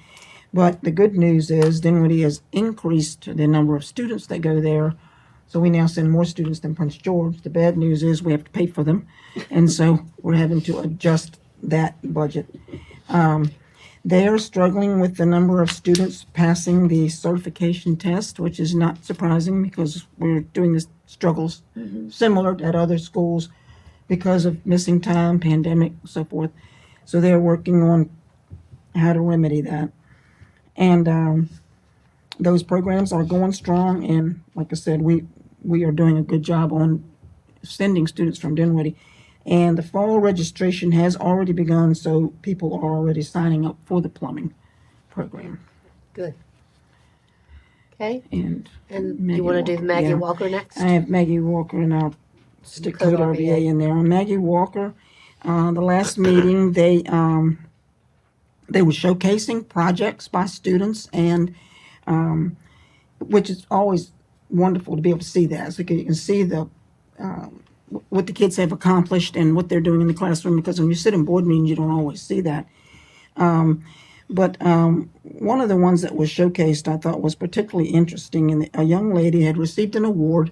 But the good news is Dinwiddie has increased the number of students that go there, so we now send more students than Prince George. The bad news is we have to pay for them, and so we're having to adjust that budget. They're struggling with the number of students passing the certification test, which is not surprising because we're doing the struggles similar at other schools because of missing time, pandemic, and so forth. So they're working on how to remedy that. And those programs are going strong. And like I said, we are doing a good job on sending students from Dinwiddie. And the fall registration has already begun, so people are already signing up for the plumbing program. Good. Okay. And you want to do Maggie Walker next? I have Maggie Walker, and I'll stick Code RBA in there. On Maggie Walker, the last meeting, they were showcasing projects by students, and which is always wonderful to be able to see that. So you can see what the kids have accomplished and what they're doing in the classroom, because when you sit in board meetings, you don't always see that. But one of the ones that was showcased I thought was particularly interesting, and a young lady had received an award.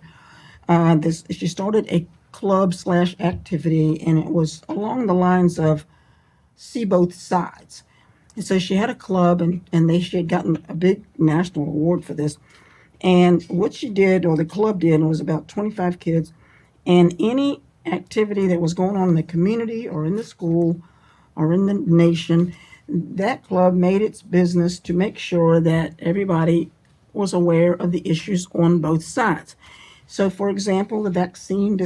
She started a club/activity, and it was along the lines of see both sides. And so she had a club, and she had gotten a big national award for this. And what she did, or the club did, was about 25 kids, and any activity that was going on in the community or in the school or in the nation, that club made its business to make sure that everybody was aware of the issues on both sides. So, for example, the vaccine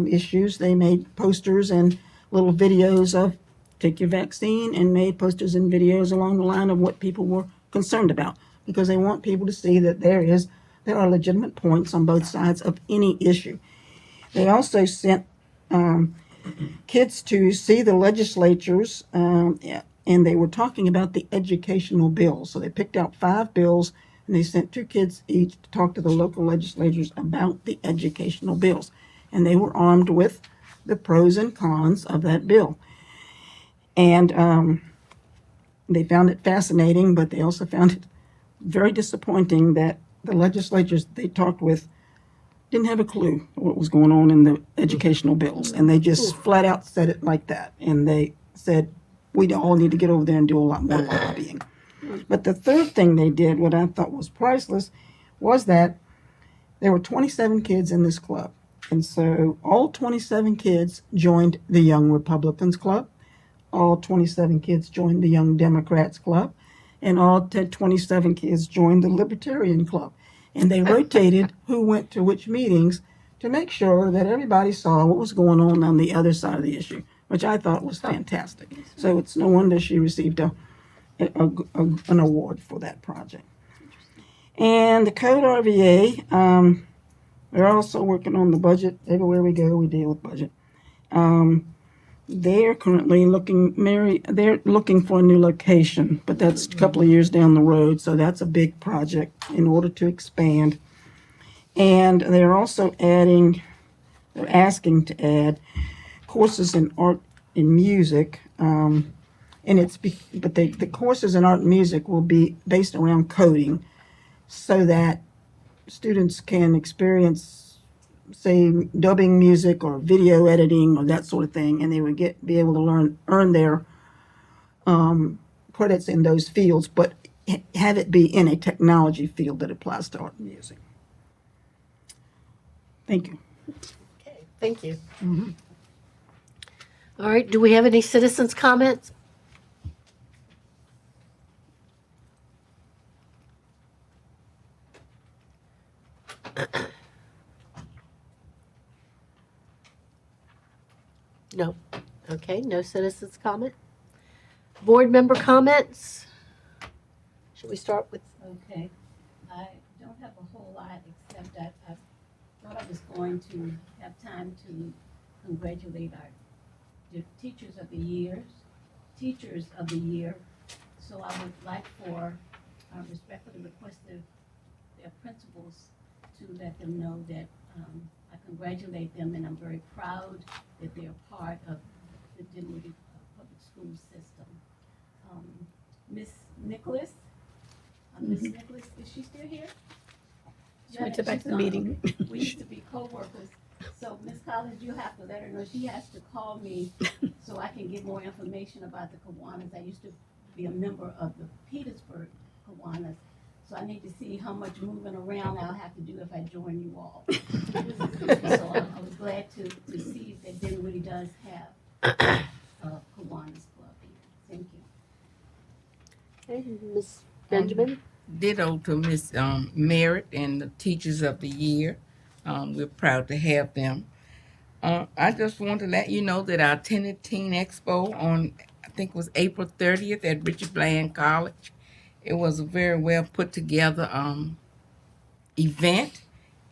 issues, they made posters and little videos of take your vaccine, and made posters and videos along the line of what people were concerned about, because they want people to see that there are legitimate points on both sides of any issue. They also sent kids to see the legislatures, and they were talking about the educational bills. So they picked out 5 bills, and they sent 2 kids each to talk to the local legislatures about the educational bills. And they were armed with the pros and cons of that bill. And they found it fascinating, but they also found it very disappointing that the legislatures they talked with didn't have a clue what was going on in the educational bills. And they just flat out said it like that. And they said, we all need to get over there and do a lot more lobbying. But the third thing they did, what I thought was priceless, was that there were 27 kids in this club. And so all 27 kids joined the Young Republicans Club. All 27 kids joined the Young Democrats Club. And all 27 kids joined the Libertarian Club. And they rotated who went to which meetings to make sure that everybody saw what was going on the other side of the issue, which I thought was fantastic. So it's no wonder she received an award for that project. And the Code RVA, they're also working on the budget. Everywhere we go, we deal with budget. They're currently they're looking for a new location, but that's a couple of years down the road, so that's a big project in order to expand. And they're also asking to add courses in art and music, but the courses in art and music will be based around coding, so that students can experience, say, dubbing music or video editing or that sort of thing, and they would be able to earn their credits in those fields, but have it be in a technology field that applies to art and music. Thank you. Okay, thank you. All right, do we have any citizens' comments? No. Okay, no citizens' comment. Board member comments? Should we start with? Okay, I don't have a whole lot, except that I thought I was going to have time to congratulate our teachers of the year. So I would like for, respectfully request their principals to let them know that I congratulate them, and I'm very proud that they're part of the Dinwiddie public school system. Miss Nicholas, is she still here? She went to back to the She's meeting. gone. We used to be co-workers. So Miss Collins, you have to let her know she has to call me so I can get more information about the Kiwanis. I used to be a member of the Petersburg Kiwanis. So I need to see how much moving around I'll have to do if I join you all. So I was glad to see that Dinwiddie does have a Kiwanis Club here. Thank you. Okay, Ms. Benjamin? Ditto to Miss Merritt and the Teachers of the Year. We're proud to have them. I just want to let you know that I attended Teen Expo on, I think it was April 30th at Richard Bland College. It was a very well put together event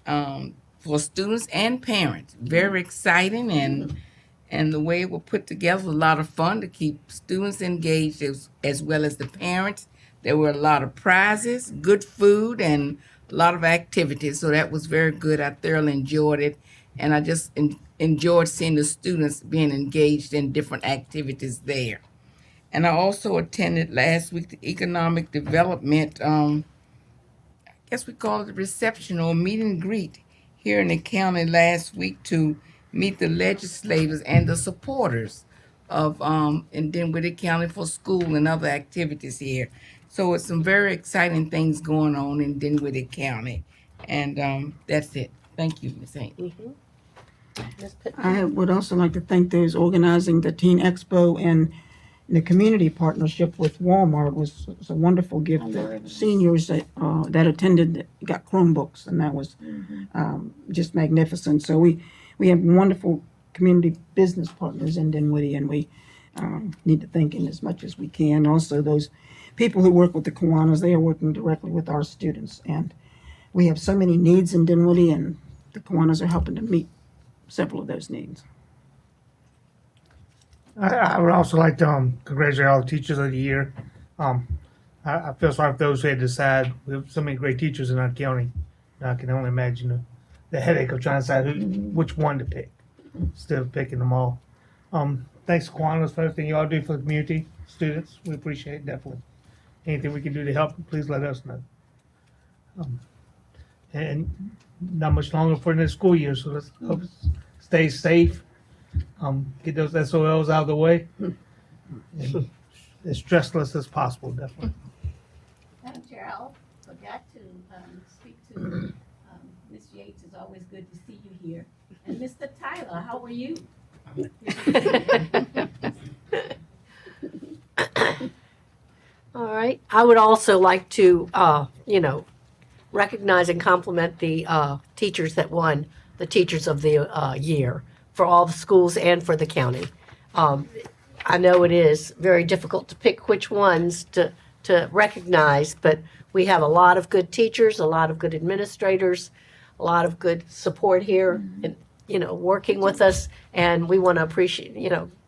for students and parents. Very exciting, and the way it was put together, a lot of fun to keep students engaged as well as the parents. There were a lot of prizes, good food, and a lot of activities. So that was very good. I thoroughly enjoyed it. And I just enjoyed seeing the students being engaged in different activities there. And I also attended last week the economic development, I guess we call it a reception or meet and greet here in the county last week to meet the legislators and the supporters of in Dinwiddie County for school and other activities here. So it's some very exciting things going on in Dinwiddie County. And that's it. Thank you, Ms. Hank. I would also like to thank those organizing the Teen Expo, and the community partnership with Walmart was a wonderful gift. The seniors that attended got Chromebooks, and that was just magnificent. So we have wonderful community business partners in Dinwiddie, and we need to thank them as much as we can. Also, those people who work with the Kiwanis, they are working directly with our students, and we have so many needs in Dinwiddie, and the Kiwanis are helping to meet several of those needs. I would also like to congratulate all the teachers of the year. I feel sorry for those who had to decide. We have so many great teachers in our county. I can only imagine the headache of trying to decide which one to pick instead of picking them all. Thanks, Kiwanis, for everything you all do for the community, students. We appreciate it, definitely. Anything we can do to help, please let us know. And not much longer for the school year, so let's hope stay safe. Get those SOLs out of the way. And as stressless as possible, definitely. Madam Chair, I forgot to speak to Ms. Yates. It's always good to see you here. And Mr. Tyler, how are you? All right. I would also like to, recognize and compliment the teachers that won the Teachers of the Year for all the schools and for the county. I know it is very difficult to pick which ones to recognize, but we have a lot of good teachers, a lot of good administrators, a lot of good support here, and working with us, and we want to appreciate,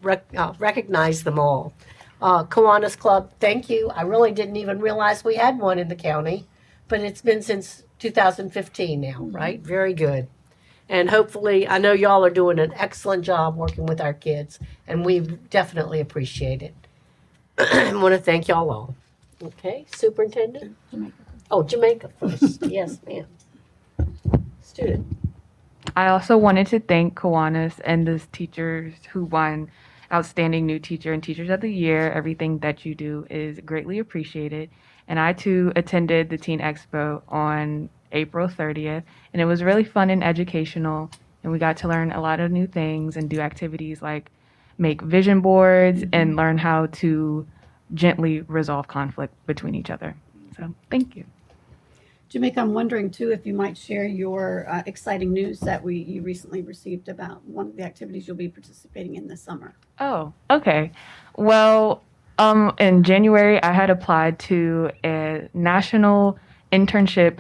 recognize them all. Kiwanis Club, thank you. I really didn't even realize we had one in the county, but it's been since 2015 now, right? Very good. And hopefully, I know y'all are doing an excellent job working with our kids, and we definitely appreciate it. I want to thank y'all all. Okay, Superintendent? Jamaica. Oh, Jamaica first. Yes, ma'am. Student. I also wanted to thank Kiwanis and the teachers who won Outstanding New Teacher and Teachers of the Year. Everything that you do is greatly appreciated. And I too attended the Teen Expo on April 30th, and it was really fun and educational, and we got to learn a lot of new things and do activities like make vision boards and learn how to gently resolve conflict between each other. So thank you. Jamaica, I'm wondering too if you might share your exciting news that you recently received about one of the activities you'll be participating in this summer. Oh, okay. Well, in January, I had applied to a national internship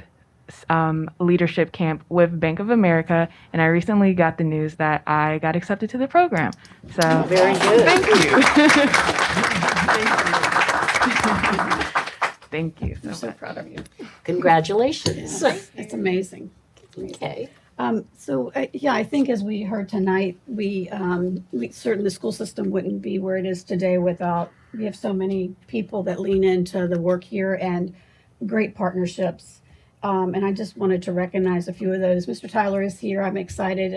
leadership camp with Bank of America, and I recently got the news that I got accepted to the program. So very good. Thank you. Thank you so I'm so much. proud of you. Congratulations. It's amazing. Okay. I think as we heard tonight, we certainly the school system wouldn't be where it is today without, we have so many people that lean into the work here and great partnerships. And I just wanted to recognize a few of those. Mr. Tyler is here. I'm excited.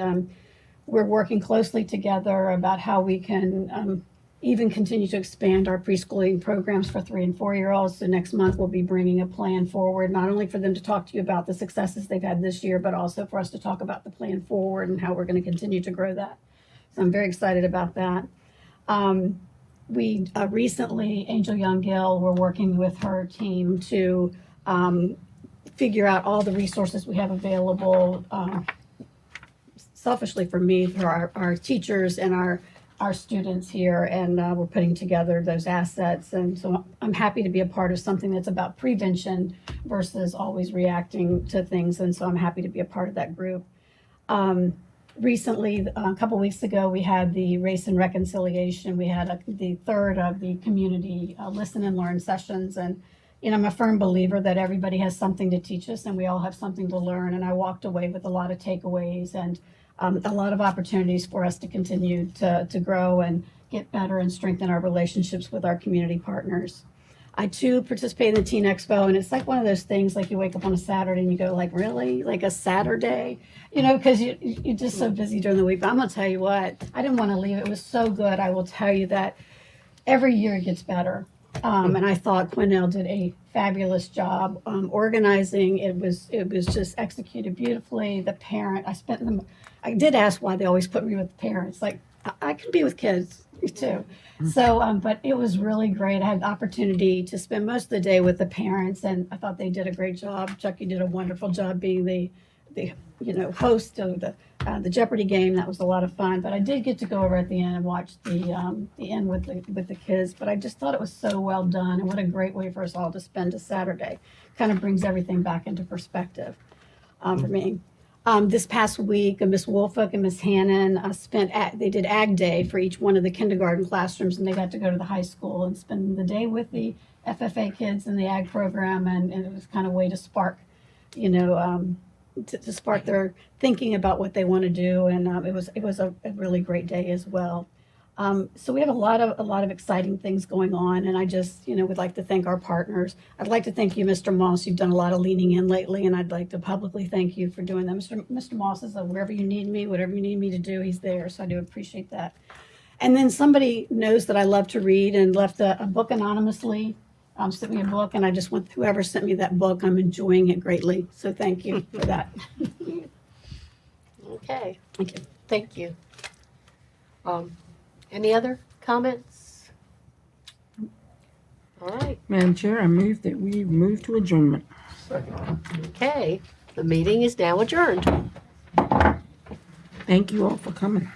We're working closely together about how we can even continue to expand our preschooling programs for 3 and 4-year-olds. So next month, we'll be bringing a plan forward, not only for them to talk to you about the successes they've had this year, but also for us to talk about the plan forward and how we're going to continue to grow that. So I'm very excited about that. We recently, Angel Young-Gill, we're working with her team to figure out all the resources we have available, selfishly for me, for our teachers and our students here, and we're putting together those assets. And so I'm happy to be a part of something that's about prevention versus always reacting to things. And so I'm happy to be a part of that group. Recently, a couple weeks ago, we had the Race and Reconciliation. We had the third of the community listen and learn sessions. And, I'm a firm believer that everybody has something to teach us and we all have something to learn. And I walked away with a lot of takeaways and a lot of opportunities for us to continue to grow and get better and strengthen our relationships with our community partners. I too participate in the Teen Expo, and it's like one of those things like you wake up on a Saturday and you go like, really? Like a Saturday? Because you're just so busy during the week. But I'm going to tell you what, I didn't want to leave. It was so good. I will tell you that every year it gets better. And I thought Quinnell did a fabulous job organizing. It was just executed beautifully. The parent, I did ask why they always put me with the parents. Like, I can be with kids too. So, but it was really great. I had the opportunity to spend most of the day with the parents, and I thought they did a great job. Chucky did a wonderful job being the host of the Jeopardy game. That was a lot of fun. But I did get to go over at the end and watch the end with the kids. But I just thought it was so well done, and what a great way for us all to spend a Saturday. Kind of brings everything back into perspective for me. This past week, Miss Woolfolk and Miss Hannon they did Ag Day for each one of the kindergarten classrooms, and they got to go to the high school and spend the day with the FFA kids in the Ag program, and it was kind of a way to spark, to spark their thinking about what they want to do, and it was a really great day as well. So we have a lot of exciting things going on, and I just would like to thank our partners. I'd like to thank you, Mr. Moss. You've done a lot of leaning in lately, and I'd like to publicly thank you for doing that. Mr. Moss is wherever you need me, whatever you need me to do, he's there. So I do appreciate that. And then somebody knows that I love to read and left a book anonymously. Sent me a book, and I just want whoever sent me that book. I'm enjoying it greatly. So thank you for that. Okay. Thank you. Thank you. Any other comments? All right. Madam Chair, I move that we move to adjournment. Okay. The meeting is now adjourned. Thank you all for coming.